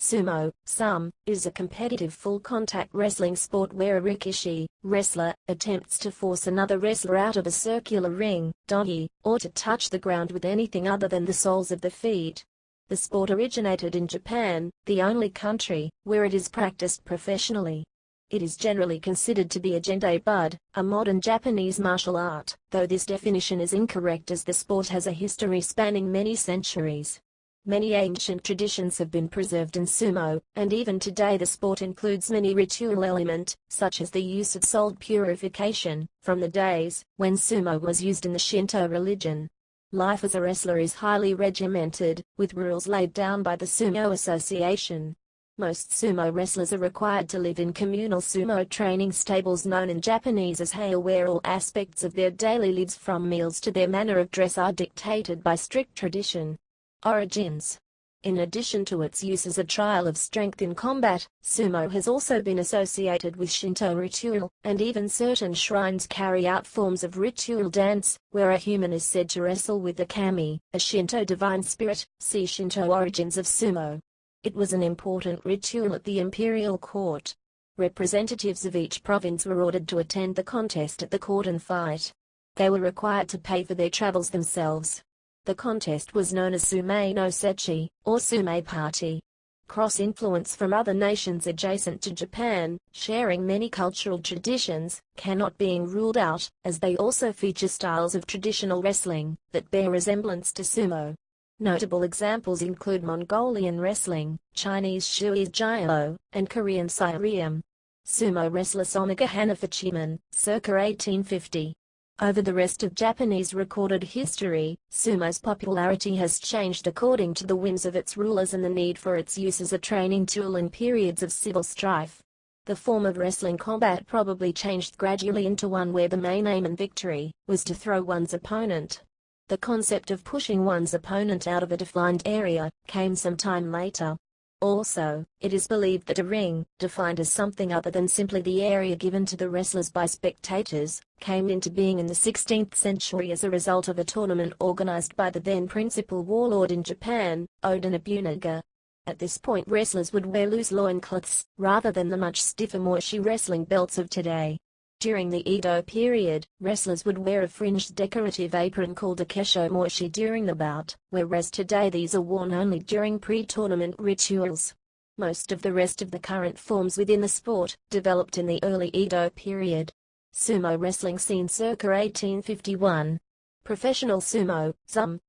Sumo, is a competitive full-contact wrestling sport where a rikishi, wrestler, attempts to force another wrestler out of a circular ring, dohyō, or to touch the ground with anything other than the soles of the feet. The sport originated in Japan, the only country where it is practiced professionally. It is generally considered to be a gendai budō, a modern Japanese martial art, though this definition is incorrect as the sport has a history spanning many centuries. Many ancient traditions have been preserved in sumo, and even today the sport includes many ritual elements, such as the use of soul purification, from the days when sumo was used in the Shinto religion. Life as a wrestler is highly regimented, with rules laid down by the Sumo Association. Most sumo wrestlers are required to live in communal sumo training stables known in Japanese as hei, where all aspects of their daily lives from meals to their manner of dress are dictated by strict tradition. Origins. In addition to its use as a trial of strength in combat, sumo has also been associated with Shinto ritual, and even certain shrines carry out forms of ritual dance, where a human is said to wrestle with the kami, a Shinto divine spirit. See Shinto origins of sumo. It was an important ritual at the imperial court. Representatives of each province were ordered to attend the contest at the court and fight. They were required to pay for their travels themselves. The contest was known as sumē no sechi, or sumē party. Cross-influence from other nations adjacent to Japan, sharing many cultural traditions, cannot be ruled out, as they also feature styles of traditional wrestling that bear resemblance to sumo. Notable examples include Mongolian wrestling, Chinese shuizhyo, and Korean seiryum. Sumo wrestler Sonoga Hanafuchiman, circa 1850. Over the rest of Japanese recorded history, sumo's popularity has changed according to the whims of its rulers and the need for its use as a training tool in periods of civil strife. The form of wrestling combat probably changed gradually into one where the main aim and victory was to throw one's opponent. The concept of pushing one's opponent out of a defined area came some time later. Also, it is believed that a ring, defined as something other than simply the area given to the wrestlers by spectators, came into being in the 16th century as a result of a tournament organized by the then principal warlord in Japan, Oda Nobunaga. At this point wrestlers would wear loose loincloths, rather than the much stiffer mochi wrestling belts of today. During the Edo period, wrestlers would wear a fringed decorative apron called a kesho mochi during the bout, whereas today these are worn only during pre-tournament rituals. Most of the rest of the current forms within the sport developed in the early Edo period. Sumo wrestling scene circa 1851. Professional sumo,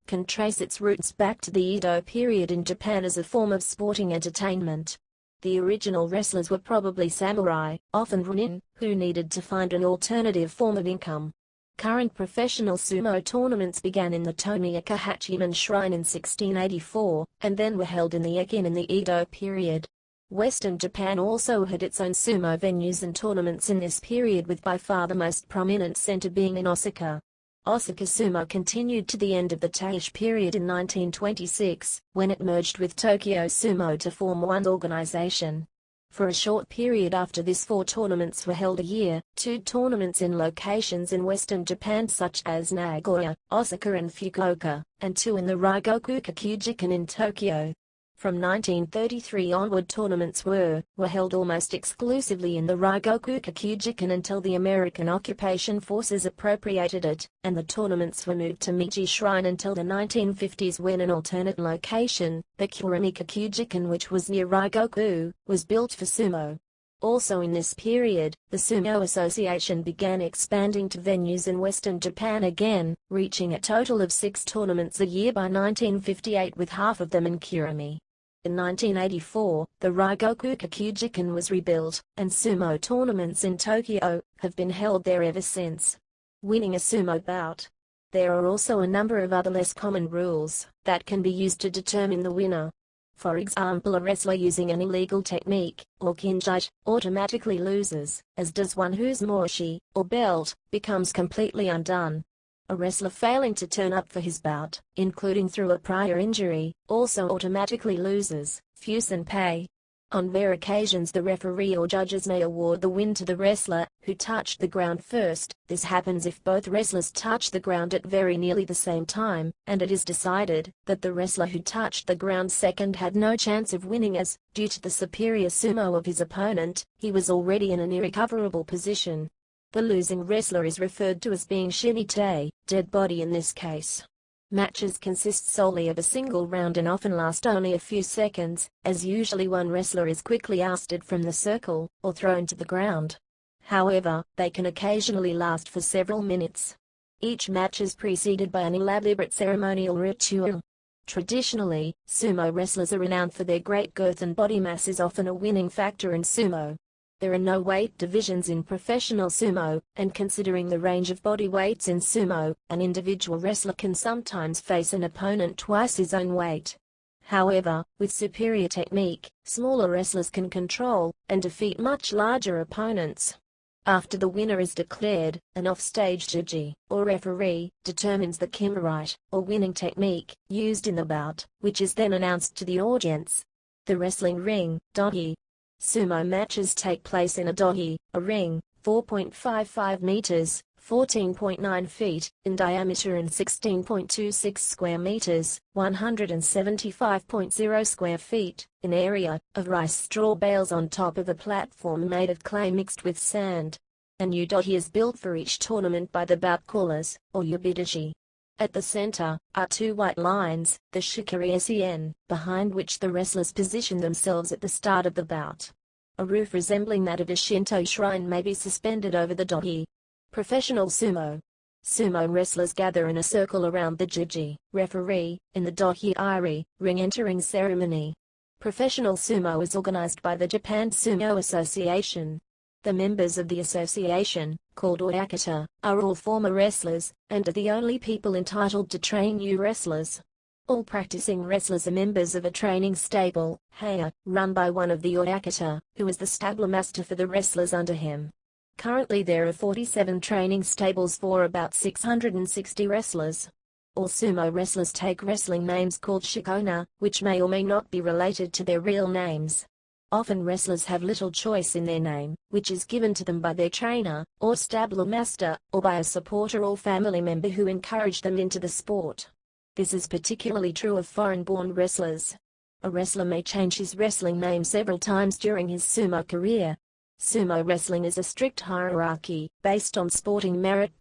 can trace its roots back to the Edo period in Japan as a form of sporting entertainment. The original wrestlers were probably samurai, often ronin, who needed to find an alternative form of income. Current professional sumo tournaments began in the Tomioka Hachiman Shrine in 1684, and then were held in the Ekin in the Edo period. Western Japan also had its own sumo venues and tournaments in this period, with by far the most prominent center being in Osaka. Osaka sumo continued to the end of the Taisho period in 1926, when it merged with Tokyo sumo to form one organization. For a short period after this 4 tournaments were held a year, 2 tournaments in locations in western Japan such as Nagoya, Osaka and Fukuoka, and 2 in the Ryogoku Kokugikan in Tokyo. From 1933 onward tournaments were held almost exclusively in the Ryogoku Kokugikan until the American occupation forces appropriated it, and the tournaments were moved to Meiji Shrine until the 1950s, when an alternate location, the Kurami Kokugikan, which was near Ryogoku, was built for sumo. Also in this period, the Sumo Association began expanding to venues in western Japan again, reaching a total of 6 tournaments a year by 1958, with half of them in Kurami. In 1984, the Ryogoku Kokugikan was rebuilt, and sumo tournaments in Tokyo have been held there ever since. Winning a sumo bout. There are also a number of other less common rules that can be used to determine the winner. For example, a wrestler using an illegal technique, or kinjite, automatically loses, as does one whose mochi, or belt, becomes completely undone. A wrestler failing to turn up for his bout, including through a prior injury, also automatically loses, fusen pay. On rare occasions the referee or judges may award the win to the wrestler who touched the ground first. This happens if both wrestlers touch the ground at very nearly the same time, and it is decided that the wrestler who touched the ground second had no chance of winning as, due to the superior sumo of his opponent, he was already in an irrecoverable position. The losing wrestler is referred to as being shinite, dead body in this case. Matches consist solely of a single round and often last only a few seconds, as usually one wrestler is quickly ousted from the circle, or thrown to the ground. However, they can occasionally last for several minutes. Each match is preceded by an elaborate ceremonial ritual. Traditionally, sumo wrestlers are renowned for their great girth, and body mass is often a winning factor in sumo. There are no weight divisions in professional sumo, and considering the range of body weights in sumo, an individual wrestler can sometimes face an opponent twice his own weight. However, with superior technique, smaller wrestlers can control and defeat much larger opponents. After the winner is declared, an offstage judge, or referee, determines the kimurite, or winning technique, used in the bout, which is then announced to the audience. The wrestling ring, dohyō. Sumo matches take place in a dohyō, a ring, 4.55 meters, 14.9 feet, in diameter and 16.26 square meters, 175.0 square feet, in area, of rice straw bales on top of a platform made of clay mixed with sand. A new dohyō is built for each tournament by the bout callers, or yubidashi. At the center are two white lines, the shikari-sen, behind which the wrestlers position themselves at the start of the bout. A roof resembling that of a Shinto shrine may be suspended over the dohyō. Professional sumo. Sumo wrestlers gather in a circle around the judge, referee, in the dohyō ring entering ceremony. Professional sumo is organized by the Japan Sumo Association. The members of the association, called originated, are all former wrestlers, and are the only people entitled to train new wrestlers. All practicing wrestlers are members of a training stable, heiau, run by one of the originated, who is the stable master for the wrestlers under him. Currently there are 47 training stables for about 660 wrestlers. All sumo wrestlers take wrestling names called shikona, which may or may not be related to their real names. Often wrestlers have little choice in their name, which is given to them by their trainer, or stable master, or by a supporter or family member who encourage them into the sport. This is particularly true of foreign-born wrestlers. A wrestler may change his wrestling name several times during his sumo career. Sumo wrestling is a strict hierarchy, based on sporting merit.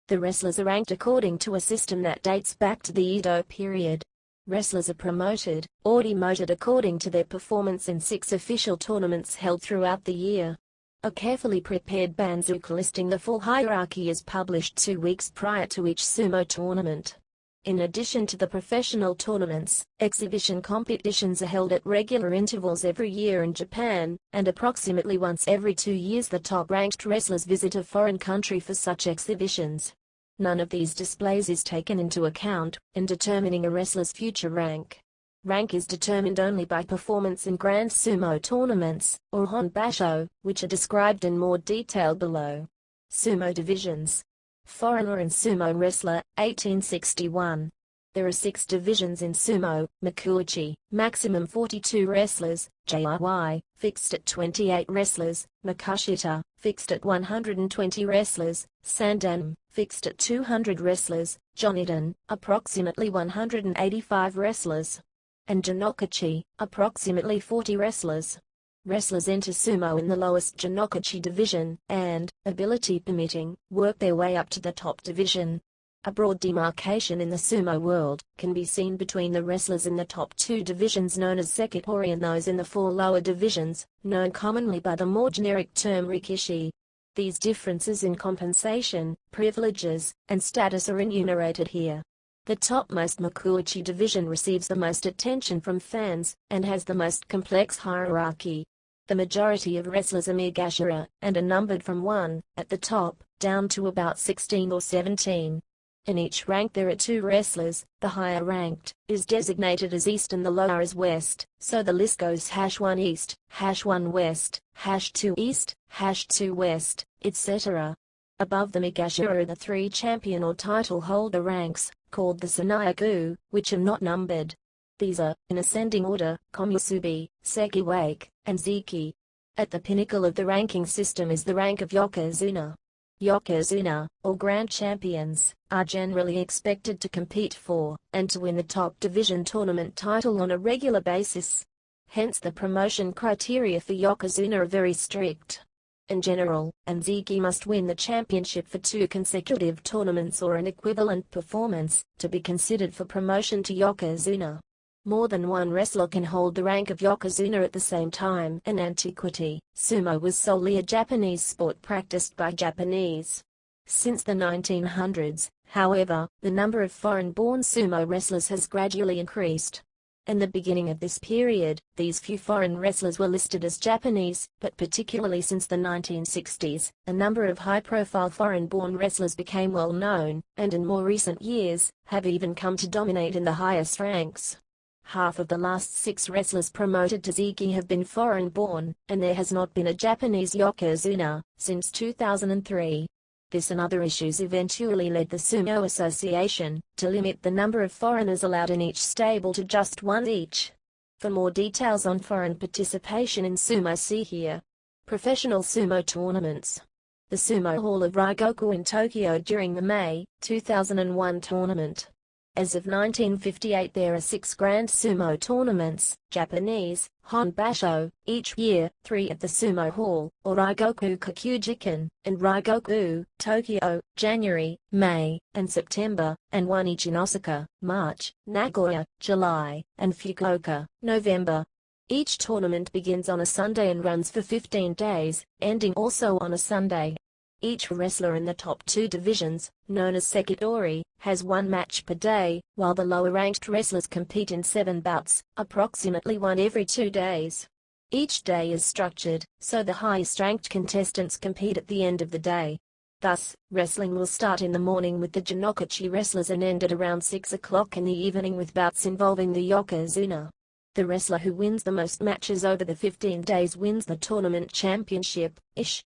The wrestlers are ranked according to a system that dates back to the Edo period. Wrestlers are promoted, or demoted according to their performance in 6 official tournaments held throughout the year. A carefully prepared banzuke listing the full hierarchy is published 2 weeks prior to each sumo tournament. In addition to the professional tournaments, exhibition competitions are held at regular intervals every year in Japan, and approximately once every 2 years the top-ranked wrestlers visit a foreign country for such exhibitions. None of these displays is taken into account in determining a wrestler's future rank. Rank is determined only by performance in Grand Sumo tournaments, or honbasho, which are described in more detail below. Sumo divisions. Foreigner and sumo wrestler, 1861. There are 6 divisions in sumo: makuuchi, maximum 42 wrestlers; jai, fixed at 28 wrestlers; makushita, fixed at 120 wrestlers; sandan, fixed at 200 wrestlers; jonidan, approximately 185 wrestlers; and jinokuchi, approximately 40 wrestlers. Wrestlers enter sumo in the lowest jinokuchi division, and, ability permitting, work their way up to the top division. A broad demarcation in the sumo world can be seen between the wrestlers in the top 2 divisions known as sekipori and those in the 4 lower divisions, known commonly by the more generic term rikishi. These differences in compensation, privileges, and status are enumerated here. The topmost makuuchi division receives the most attention from fans, and has the most complex hierarchy. The majority of wrestlers are megashira, and are numbered from 1, at the top, down to about 16 or 17. In each rank there are 2 wrestlers. The higher ranked is designated as East and the lower as West, so the list goes #1 East, #1 West, #2 East, #2 West, etc. Above the megashira are the 3 champion or title holder ranks, called the Sanyaku, which are not numbered. These are, in ascending order, komusubi, sekiwake, and ziki. At the pinnacle of the ranking system is the rank of yokozuna. Yokozuna, or Grand Champions, are generally expected to compete for, and to win the top division tournament title on a regular basis. Hence the promotion criteria for yokozuna are very strict. In general, and ziki must win the championship for 2 consecutive tournaments or an equivalent performance, to be considered for promotion to yokozuna. More than one wrestler can hold the rank of yokozuna at the same time. In antiquity, sumo was solely a Japanese sport practiced by Japanese. Since the 1900s, however, the number of foreign-born sumo wrestlers has gradually increased. In the beginning of this period, these few foreign wrestlers were listed as Japanese, but particularly since the 1960s, a number of high-profile foreign-born wrestlers became well known, and in more recent years, have even come to dominate in the highest ranks. Half of the last 6 wrestlers promoted to ziki have been foreign-born, and there has not been a Japanese yokozuna since 2003. This and other issues eventually led the Sumo Association to limit the number of foreigners allowed in each stable to just 1 each. For more details on foreign participation in sumo, see here. Professional sumo tournaments. The Sumo Hall of Ryogoku in Tokyo during the May 2001 tournament. As of 1958 there are 6 Grand Sumo tournaments, Japanese, Honbasho, each year, 3 at the Sumo Hall, or Ryogoku Kokujikan, and Ryogoku, Tokyo, January, May, and September, and 1 each in Osaka, March, Nagoya, July, and Fukuoka, November. Each tournament begins on a Sunday and runs for 15 days, ending also on a Sunday. Each wrestler in the top 2 divisions, known as sekidori, has 1 match per day, while the lower-ranked wrestlers compete in 7 bouts, approximately 1 every 2 days. Each day is structured, so the highest-ranked contestants compete at the end of the day. Thus, wrestling will start in the morning with the jinokachi wrestlers and end at around 6 o'clock in the evening with bouts involving the yokozuna. The wrestler who wins the most matches over the 15 days wins the tournament championship,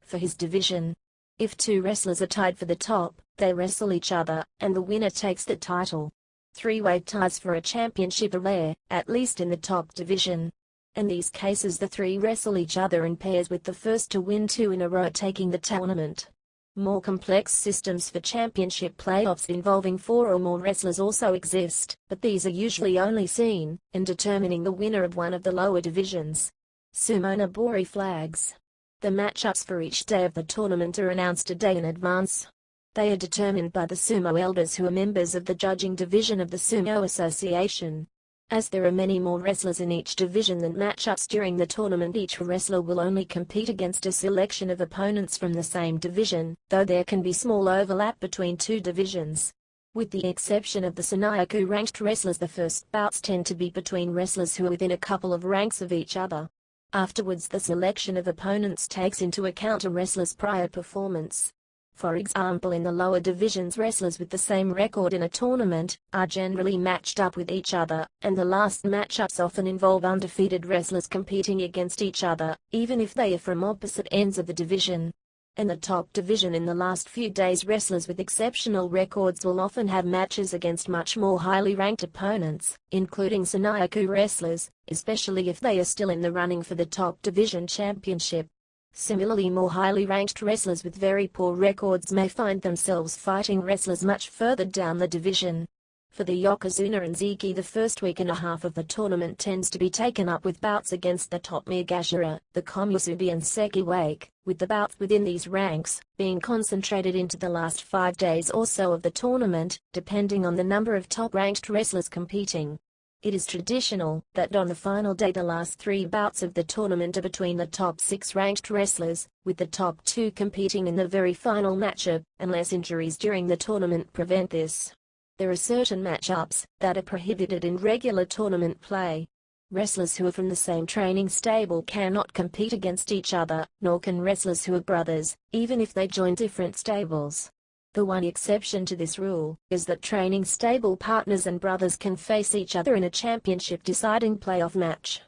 for his division. If 2 wrestlers are tied for the top, they wrestle each other, and the winner takes the title. 3-way ties for a championship are rare, at least in the top division. In these cases the 3 wrestle each other in pairs with the first to win 2 in a row taking the tournament. More complex systems for championship playoffs involving 4 or more wrestlers also exist, but these are usually only seen in determining the winner of one of the lower divisions. Sumo Nabori flags. The matchups for each day of the tournament are announced a day in advance. They are determined by the sumo elders who are members of the judging division of the Sumo Association. As there are many more wrestlers in each division than matchups during the tournament, each wrestler will only compete against a selection of opponents from the same division, though there can be small overlap between 2 divisions. With the exception of the Sanyaku ranked wrestlers, the first bouts tend to be between wrestlers who are within a couple of ranks of each other. Afterwards the selection of opponents takes into account a wrestler's prior performance. For example, in the lower divisions, wrestlers with the same record in a tournament are generally matched up with each other, and the last matchups often involve undefeated wrestlers competing against each other, even if they are from opposite ends of the division. In the top division, in the last few days, wrestlers with exceptional records will often have matches against much more highly ranked opponents, including Sanyaku wrestlers, especially if they are still in the running for the top division championship. Similarly, more highly ranked wrestlers with very poor records may find themselves fighting wrestlers much further down the division. For the yokozuna and ziki, the first week and a half of the tournament tends to be taken up with bouts against the top Megashira, the komusubi and sekiwake, with the bouts within these ranks being concentrated into the last 5 days or so of the tournament, depending on the number of top-ranked wrestlers competing. It is traditional that on the final day the last 3 bouts of the tournament are between the top 6 ranked wrestlers, with the top 2 competing in the very final matchup, unless injuries during the tournament prevent this. There are certain matchups that are prohibited in regular tournament play. Wrestlers who are from the same training stable cannot compete against each other, nor can wrestlers who are brothers, even if they join different stables. The one exception to this rule is that training stable partners and brothers can face each other in a championship deciding playoff match.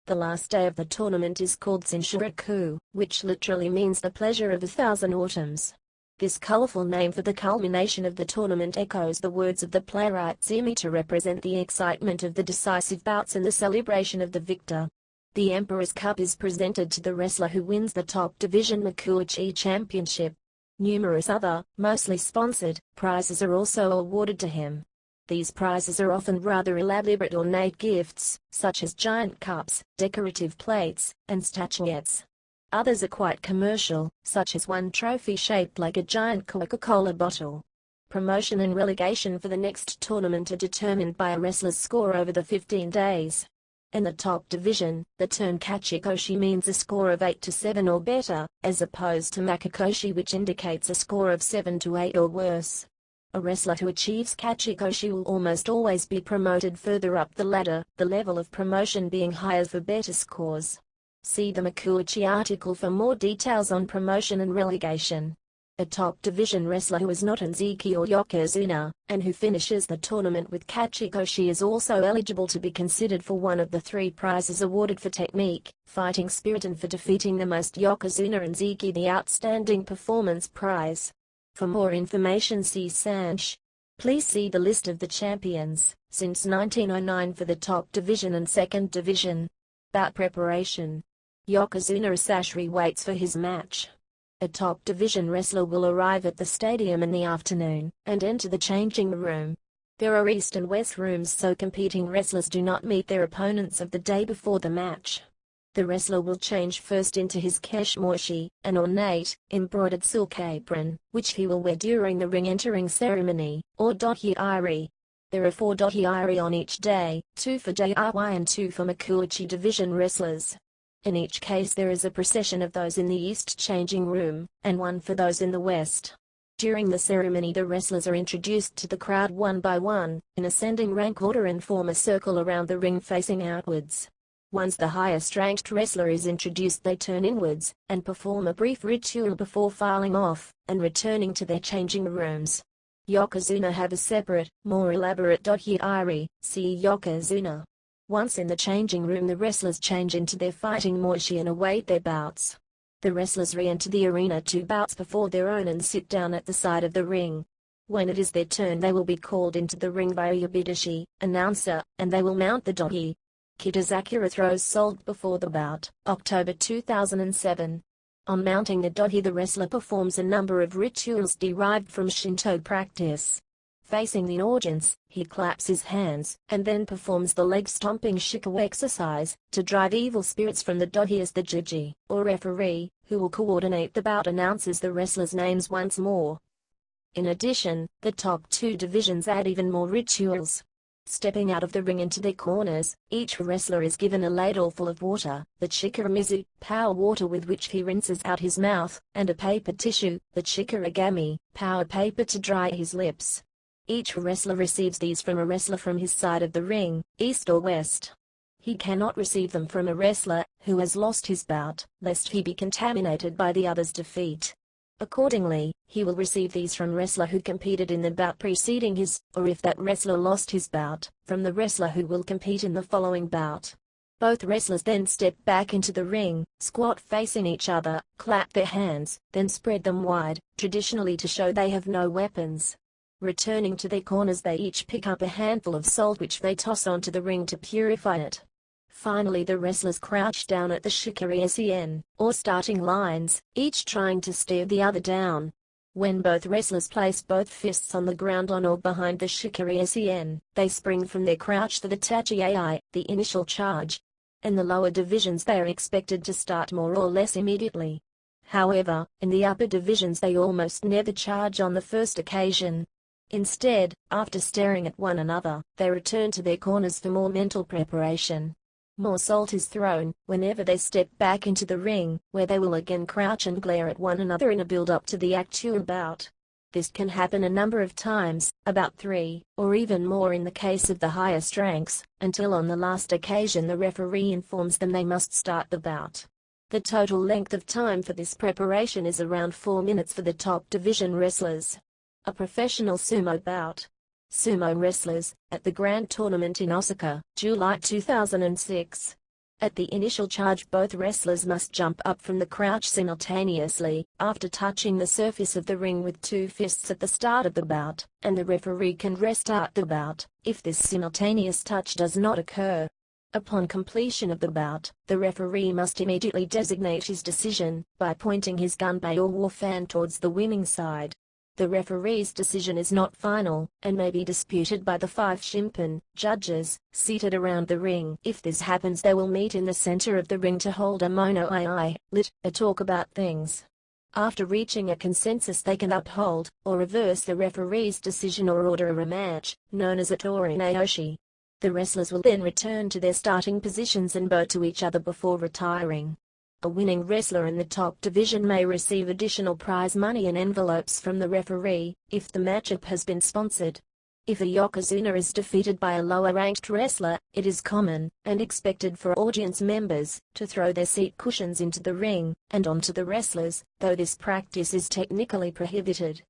The last day of the tournament is called Shinshiraku, which literally means the pleasure of 1,000 autumns. This colorful name for the culmination of the tournament echoes the words of the playwright Sumi to represent the excitement of the decisive bouts and the celebration of the victor. The Emperor's Cup is presented to the wrestler who wins the top division Makuuchi Championship. Numerous other, mostly sponsored, prizes are also awarded to him. These prizes are often rather elaborate ornate gifts, such as giant cups, decorative plates, and statuettes. Others are quite commercial, such as one trophy shaped like a giant Coca-Cola bottle. Promotion and relegation for the next tournament are determined by a wrestler's score over the 15 days. In the top division, the term kachikoshi means a score of 8 to 7 or better, as opposed to makikoshi, which indicates a score of 7 to 8 or worse. A wrestler who achieves kachikoshi will almost always be promoted further up the ladder, the level of promotion being higher for better scores. See the Makuuchi article for more details on promotion and relegation. A top division wrestler who is not an Ziki or Yokozuna, and who finishes the tournament with kachikoshi is also eligible to be considered for one of the 3 prizes awarded for technique, fighting spirit, and for defeating the most Yokozuna and Ziki the outstanding performance prize. For more information see Sansh. Please see the list of the champions, since 1909 for the top division and second division. Bout preparation. Yokozuna Asashiri waits for his match. A top division wrestler will arrive at the stadium in the afternoon, and enter the changing room. There are east and west rooms so competing wrestlers do not meet their opponents of the day before the match. The wrestler will change first into his keshimoshi, an ornate, embroidered silk apron, which he will wear during the ring entering ceremony, or dohyō. There are 4 dohyō on each day, 2 for JRY and 2 for Makuuchi division wrestlers. In each case there is a procession of those in the east changing room, and one for those in the west. During the ceremony the wrestlers are introduced to the crowd one by one, in ascending rank order, and form a circle around the ring facing outwards. Once the highest ranked wrestler is introduced they turn inwards, and perform a brief ritual before filing off, and returning to their changing rooms. Yokozuna have a separate, more elaborate dohyō, see Yokozuna. Once in the changing room the wrestlers change into their fighting mochi and await their bouts. The wrestlers re-enter the arena 2 bouts before their own and sit down at the side of the ring. When it is their turn they will be called into the ring by a yabidashi, announcer, and they will mount the dohi. Kitazakura throws sold before the bout, October 2007. On mounting the dohi the wrestler performs a number of rituals derived from Shinto practice. Facing the audience, he claps his hands, and then performs the leg-stomping shiko exercise, to drive evil spirits from the dohi as the judge, or referee, who will coordinate the bout, announces the wrestlers' names once more. In addition, the top 2 divisions add even more rituals. Stepping out of the ring into their corners, each wrestler is given a ladle full of water, the chikaramizu, power water with which he rinses out his mouth, and a paper tissue, the chikaragami, power paper to dry his lips. Each wrestler receives these from a wrestler from his side of the ring, east or west. He cannot receive them from a wrestler who has lost his bout, lest he be contaminated by the other's defeat. Accordingly, he will receive these from wrestler who competed in the bout preceding his, or if that wrestler lost his bout, from the wrestler who will compete in the following bout. Both wrestlers then step back into the ring, squat facing each other, clap their hands, then spread them wide, traditionally to show they have no weapons. Returning to their corners they each pick up a handful of salt which they toss onto the ring to purify it. Finally the wrestlers crouch down at the shikari-sen, or starting lines, each trying to stare the other down. When both wrestlers place both fists on the ground on or behind the shikari-sen, they spring from their crouch for the tachi-ai, the initial charge. In the lower divisions they are expected to start more or less immediately. However, in the upper divisions they almost never charge on the first occasion. Instead, after staring at one another, they return to their corners for more mental preparation. More salt is thrown whenever they step back into the ring, where they will again crouch and glare at one another in a build-up to the actual bout. This can happen a number of times, about 3, or even more in the case of the highest ranks, until on the last occasion the referee informs them they must start the bout. The total length of time for this preparation is around 4 minutes for the top division wrestlers. A professional sumo bout. Sumo wrestlers, at the Grand Tournament in Osaka, July 2006. At the initial charge, both wrestlers must jump up from the crouch simultaneously, after touching the surface of the ring with two fists at the start of the bout, and the referee can restart the bout, if this simultaneous touch does not occur. Upon completion of the bout, the referee must immediately designate his decision, by pointing his gunbai or war fan towards the winning side. The referee's decision is not final, and may be disputed by the 5 shimpan, judges, seated around the ring. If this happens, they will meet in the center of the ring to hold a mono lit, a talk about things. After reaching a consensus, they can uphold, or reverse the referee's decision or order a rematch, known as a tori-naoshi. The wrestlers will then return to their starting positions and bow to each other before retiring. A winning wrestler in the top division may receive additional prize money and envelopes from the referee, if the matchup has been sponsored. If a yokozuna is defeated by a lower-ranked wrestler, it is common, and expected for audience members, to throw their seat cushions into the ring, and onto the wrestlers, though this practice is technically prohibited.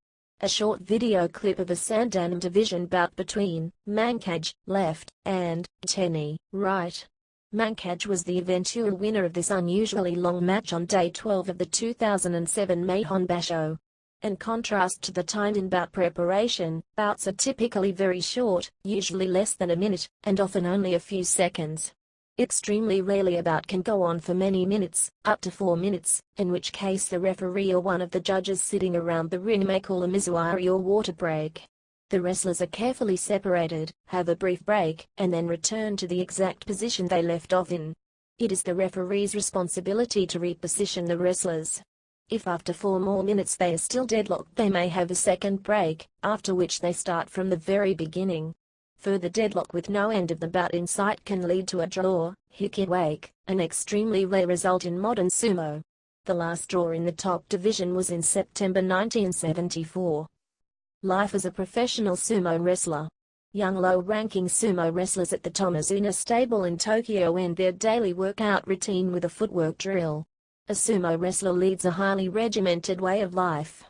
A short video clip of a Sandanim division bout between Mankaj, left, and Tenny, right. Mankaj was the eventual winner of this unusually long match on day 12 of the 2007 Mahon Basho. In contrast to the timed-in bout preparation, bouts are typically very short, usually less than a minute, and often only a few seconds. Extremely rarely a bout can go on for many minutes, up to 4 minutes, in which case the referee or one of the judges sitting around the ring may call a mizuari or water break. The wrestlers are carefully separated, have a brief break, and then return to the exact position they left off in. It is the referee's responsibility to reposition the wrestlers. If after 4 more minutes they are still deadlocked, they may have a second break, after which they start from the very beginning. Further deadlock with no end of the bout in sight can lead to a draw, hikiwake, an extremely rare result in modern sumo. The last draw in the top division was in September 1974. Life as a professional sumo wrestler. Young low-ranking sumo wrestlers at the Tomizuna stable in Tokyo end their daily workout routine with a footwork drill. A sumo wrestler leads a highly regimented way of life.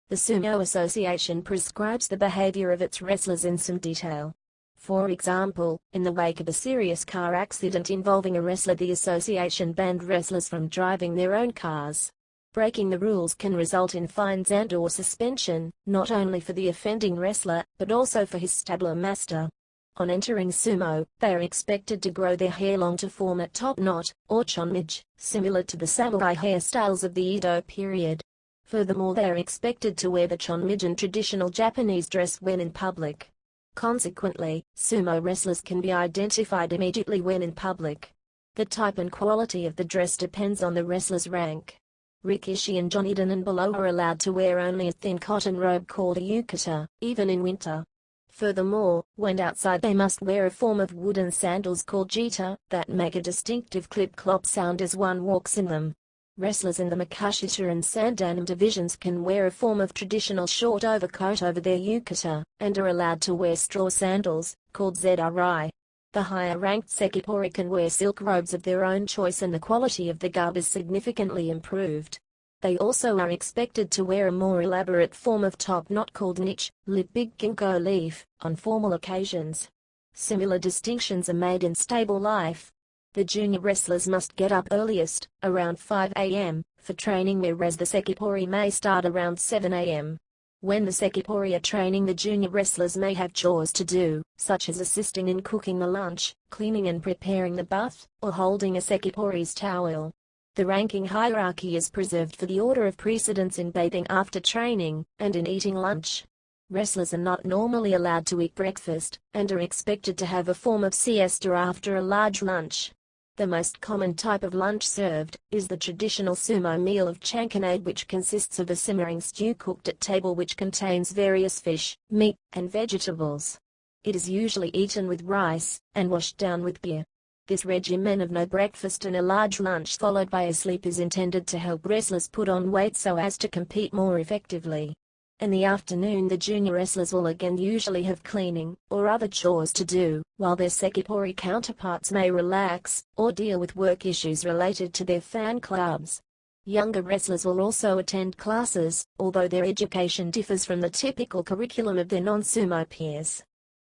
The Sumo Association prescribes the behavior of its wrestlers in some detail. For example, in the wake of a serious car accident involving a wrestler, the association banned wrestlers from driving their own cars. Breaking the rules can result in fines and/or suspension, not only for the offending wrestler, but also for his stabler master. On entering sumo, they are expected to grow their hair long to form a top knot, or chonmage, similar to the samurai hairstyles of the Edo period. Furthermore, they are expected to wear the chonmage and traditional Japanese dress when in public. Consequently, sumo wrestlers can be identified immediately when in public. The type and quality of the dress depends on the wrestler's rank. Rikishi and jonidan and below are allowed to wear only a thin cotton robe called a yukata, even in winter. Furthermore, when outside they must wear a form of wooden sandals called jita, that make a distinctive clip-clop sound as one walks in them. Wrestlers in the Makashita and Sandanim divisions can wear a form of traditional short overcoat over their yukata, and are allowed to wear straw sandals, called zri. The higher-ranked sekipori can wear silk robes of their own choice, and the quality of the garb is significantly improved. They also are expected to wear a more elaborate form of top knot called niche, lit big ginkgo leaf, on formal occasions. Similar distinctions are made in stable life. The junior wrestlers must get up earliest, around 5 a.m., for training, whereas the sekipori may start around 7 a.m. When the sekipori are training, the junior wrestlers may have chores to do, such as assisting in cooking the lunch, cleaning and preparing the bath, or holding a sekipori's towel. The ranking hierarchy is preserved for the order of precedence in bathing after training, and in eating lunch. Wrestlers are not normally allowed to eat breakfast, and are expected to have a form of siesta after a large lunch. The most common type of lunch served is the traditional sumo meal of chankanade, which consists of a simmering stew cooked at table which contains various fish, meat, and vegetables. It is usually eaten with rice, and washed down with beer. This regimen of no breakfast and a large lunch followed by a sleep is intended to help wrestlers put on weight so as to compete more effectively. In the afternoon, the junior wrestlers will again usually have cleaning or other chores to do, while their sekipori counterparts may relax or deal with work issues related to their fan clubs. Younger wrestlers will also attend classes, although their education differs from the typical curriculum of their non-sumo peers.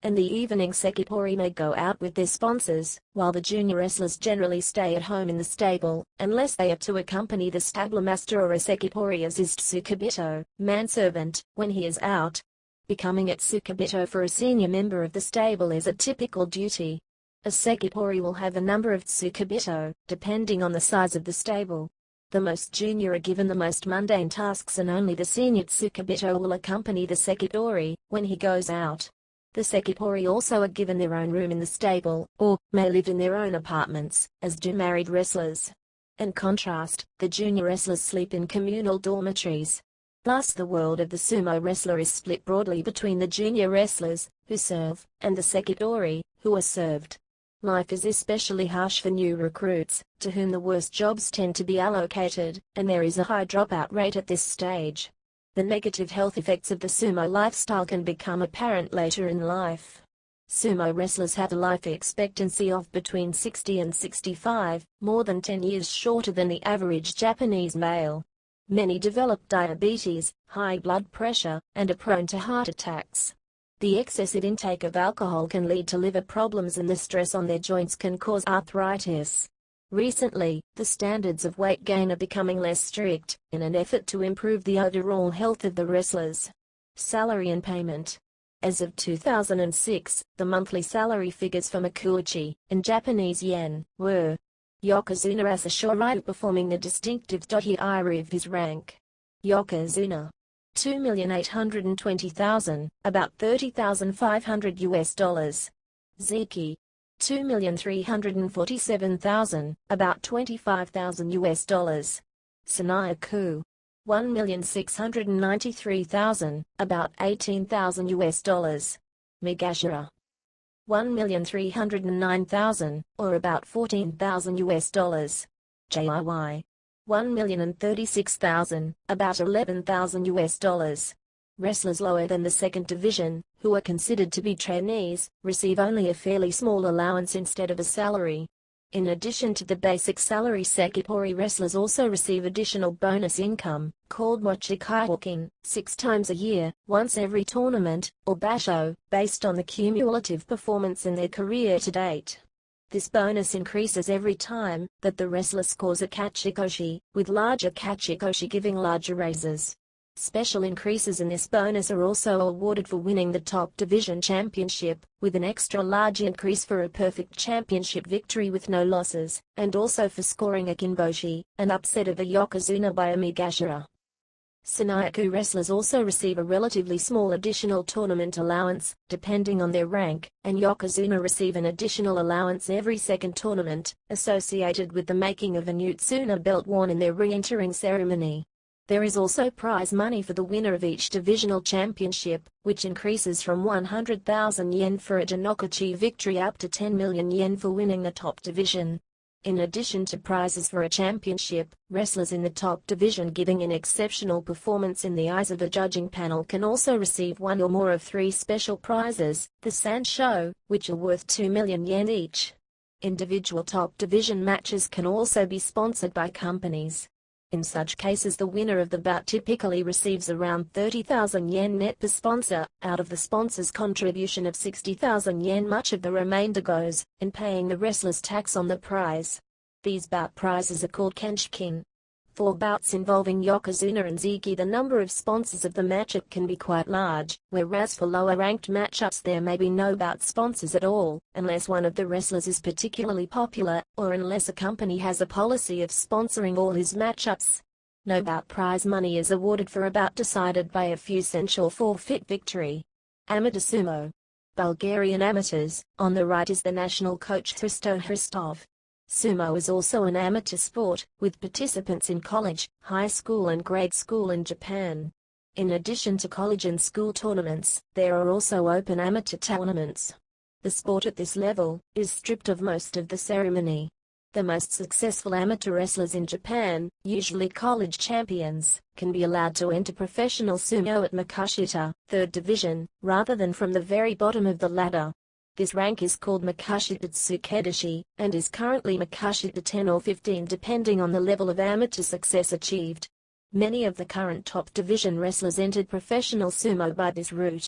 and the evening sekipori may go out with their sponsors, while the junior wrestlers generally stay at home in the stable, unless they are to accompany the stable master or a sekipori as is tsukabito, manservant, when he is out. Becoming a tsukabito for a senior member of the stable is a typical duty. A sekipori will have a number of tsukabito, depending on the size of the stable. The most junior are given the most mundane tasks and only the senior tsukabito will accompany the sekipori when he goes out. The sekipori also are given their own room in the stable, or may live in their own apartments, as do married wrestlers. In contrast, the junior wrestlers sleep in communal dormitories. Thus the world of the sumo wrestler is split broadly between the junior wrestlers, who serve, and the sekipori, who are served. Life is especially harsh for new recruits, to whom the worst jobs tend to be allocated, and there is a high dropout rate at this stage. The negative health effects of the sumo lifestyle can become apparent later in life. Sumo wrestlers have a life expectancy of between 60 and 65, more than 10 years shorter than the average Japanese male. Many develop diabetes, high blood pressure, and are prone to heart attacks. The excessive intake of alcohol can lead to liver problems and the stress on their joints can cause arthritis. Recently, the standards of weight gain are becoming less strict, in an effort to improve the overall health of the wrestlers. Salary and payment. As of 2006, the monthly salary figures for makuuchi, in Japanese yen, were Yokozuna as a shoryu performing the distinctive dohyō of his rank. Yokozuna. 2,820,000, about $30,500. Ziki. 2,347,000, about $25,000. Sanayaku. 1,693,000, about $18,000. Migashira. 1,309,000, or about $14,000. JIY. 1,036,000, about $11,000. Wrestlers lower than the second division, who are considered to be trainees, receive only a fairly small allowance instead of a salary. In addition to the basic salary, sekipori wrestlers also receive additional bonus income, called mochikaihokin, 6 times a year, once every tournament, or basho, based on the cumulative performance in their career to date. This bonus increases every time that the wrestler scores a kachikoshi, with larger kachikoshi giving larger raises. Special increases in this bonus are also awarded for winning the top division championship, with an extra large increase for a perfect championship victory with no losses, and also for scoring a kinboshi, an upset of a yokozuna by a migashira. Sanayaku wrestlers also receive a relatively small additional tournament allowance, depending on their rank, and yokozuna receive an additional allowance every second tournament, associated with the making of a new tsuna belt worn in their re-entering ceremony. There is also prize money for the winner of each divisional championship, which increases from 100,000 yen for a jinokuchi victory up to 10 million yen for winning the top division. In addition to prizes for a championship, wrestlers in the top division giving an exceptional performance in the eyes of a judging panel can also receive one or more of 3 special prizes, the Sansho, which are worth 2 million yen each. Individual top division matches can also be sponsored by companies. In such cases, the winner of the bout typically receives around 30,000 yen net per sponsor. Out of the sponsor's contribution of 60,000 yen, much of the remainder goes in paying the wrestler's tax on the prize. These bout prizes are called kenshikin. For bouts involving yokozuna and ziki, the number of sponsors of the matchup can be quite large, whereas for lower-ranked matchups there may be no bout sponsors at all, unless one of the wrestlers is particularly popular, or unless a company has a policy of sponsoring all his matchups. No bout prize money is awarded for a bout decided by a few cents or forfeit victory. Amateur sumo. Bulgarian amateurs. On the right is the national coach Hristo Hristov. Sumo is also an amateur sport, with participants in college, high school and grade school in Japan. In addition to college and school tournaments, there are also open amateur tournaments. The sport at this level is stripped of most of the ceremony. The most successful amateur wrestlers in Japan, usually college champions, can be allowed to enter professional sumo at Makashita, 3rd division, rather than from the very bottom of the ladder. This rank is called Makashita Tsukedashi, and is currently Makashita 10 or 15 depending on the level of amateur success achieved. Many of the current top division wrestlers entered professional sumo by this route.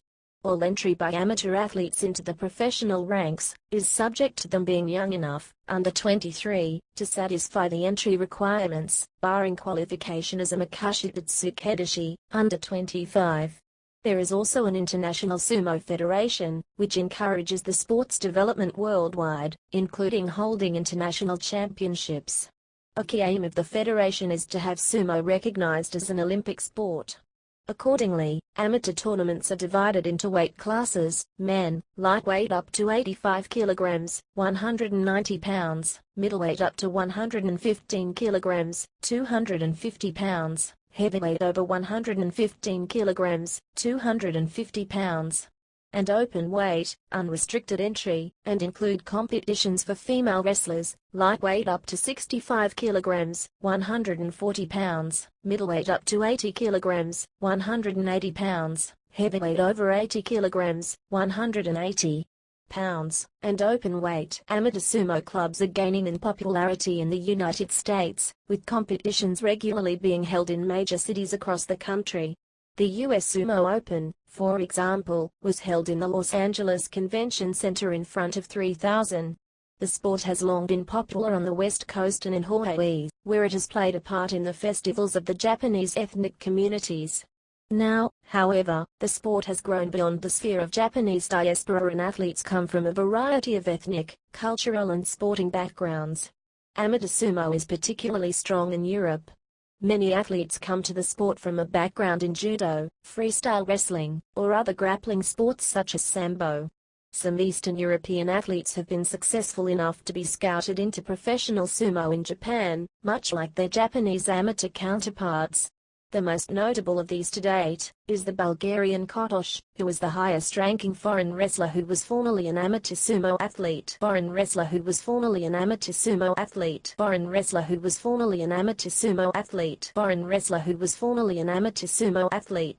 All entry by amateur athletes into the professional ranks is subject to them being young enough, under 23, to satisfy the entry requirements, barring qualification as a Makashi Tsukedashi, under 25. There is also an international sumo federation, which encourages the sport's development worldwide, including holding international championships. A key aim of the federation is to have sumo recognized as an Olympic sport. Accordingly, amateur tournaments are divided into weight classes: men, lightweight up to 85 kilograms, 190 pounds, middleweight up to 115 kilograms, 250 pounds, heavyweight over 115 kilograms, 250 pounds, and open weight, unrestricted entry, and include competitions for female wrestlers, lightweight up to 65 kilograms, 140 pounds, middleweight up to 80 kilograms, 180 pounds, heavyweight over 80 kilograms, 180 pounds, and open weight. Amateur sumo clubs are gaining in popularity in the United States, with competitions regularly being held in major cities across the country. The U.S. Sumo Open, for example, was held in the Los Angeles Convention Center in front of 3,000. The sport has long been popular on the West Coast and in Hawaii, where it has played a part in the festivals of the Japanese ethnic communities. Now, however, the sport has grown beyond the sphere of Japanese diaspora, and athletes come from a variety of ethnic, cultural and sporting backgrounds. Amateur sumo is particularly strong in Europe. Many athletes come to the sport from a background in judo, freestyle wrestling, or other grappling sports such as sambo. Some Eastern European athletes have been successful enough to be scouted into professional sumo in Japan, much like their Japanese amateur counterparts. The most notable of these to date is the Bulgarian Kotosh, who was the highest-ranking foreign wrestler who was formerly an amateur sumo athlete. Foreign wrestler who was formerly an amateur sumo athlete. Foreign wrestler who was formerly an amateur sumo athlete. Foreign wrestler who was formerly an amateur sumo athlete.